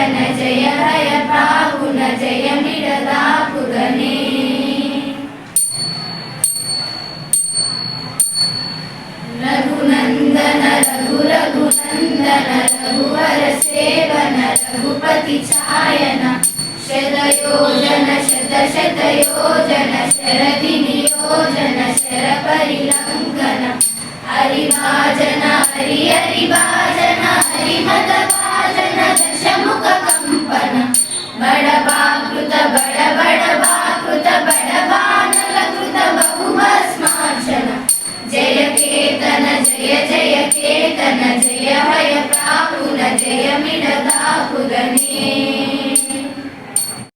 केतन जय हय प्राहुन जय मिडदापुगने रघुनंदन रघु रघुनंदन रघुवर सेवन रघुपति चायन शतयोजन शतशतयोजन शरदि नियोजन शर परिलंघन हरिभाजन हरि हरिभाजन हरिमद भाजन दशमुख कंपन बड़बाकृत बड़बाकृत बड़बानल कृत बहुभस्मार्चन जय केतन जय केतन जय हय प्राहुन जय मिडदापुगने